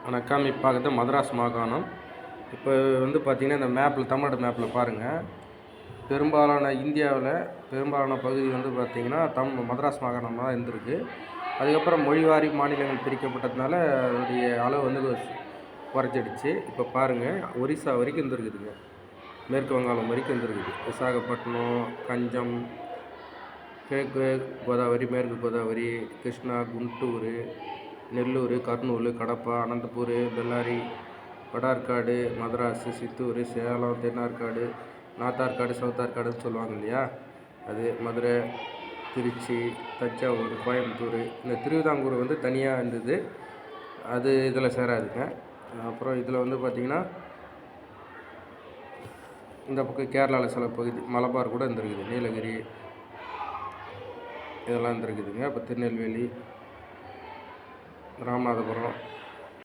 வணக்கம். இப்போ பார்க்குறது மதராஸ் மாகாணம். இப்போ வந்து பார்த்திங்கன்னா இந்த மேப்பில் தமிழ்நாடு மேப்பில் பாருங்கள், பெரும்பாலான இந்தியாவில் பெரும்பாலான பகுதி வந்து பார்த்திங்கன்னா மதராஸ் மாகாணமாக தான் இருந்திருக்கு. அதுக்கப்புறம் மொழிவாரி மாநிலங்கள் பிரிக்கப்பட்டதுனால அதனுடைய அளவு வந்து குறைச்சிடுச்சு. இப்போ பாருங்கள், ஒரிசா வரைக்கும் இருந்திருக்குதுங்க, மேற்கு வங்காளம் வரைக்கும் இருந்திருக்குது. விசாகப்பட்டினம், கஞ்சம், கிழக்கு கோதாவரி, மேற்கு கோதாவரி, கிருஷ்ணா, குண்டூர், நெல்லூர், கர்னூல், கடப்பா, அனந்தபூர், பெல்லாரி, வடார்காடு, மதராஸ், சித்தூர், சேலம், தென்னார்காடு, நார்த்தார்காடு, சவுத்தார்காடுன்னு சொல்லுவாங்க இல்லையா, அது மதுரை, திருச்சி, தஞ்சாவூர், கோயம்புத்தூர். இந்த திருவிதாங்கூர் வந்து தனியாக இருந்தது, அது இதில் சேராதுங்க. அப்புறம் இதில் வந்து பார்த்திங்கன்னா இந்த பக்கம் கேரளாவில் சில பகுதி மலபார் கூட இருந்திருக்குது, நீலகிரி இதெல்லாம் இருந்திருக்குதுங்க. இப்போ திருநெல்வேலி, ராமநாதபுரம்,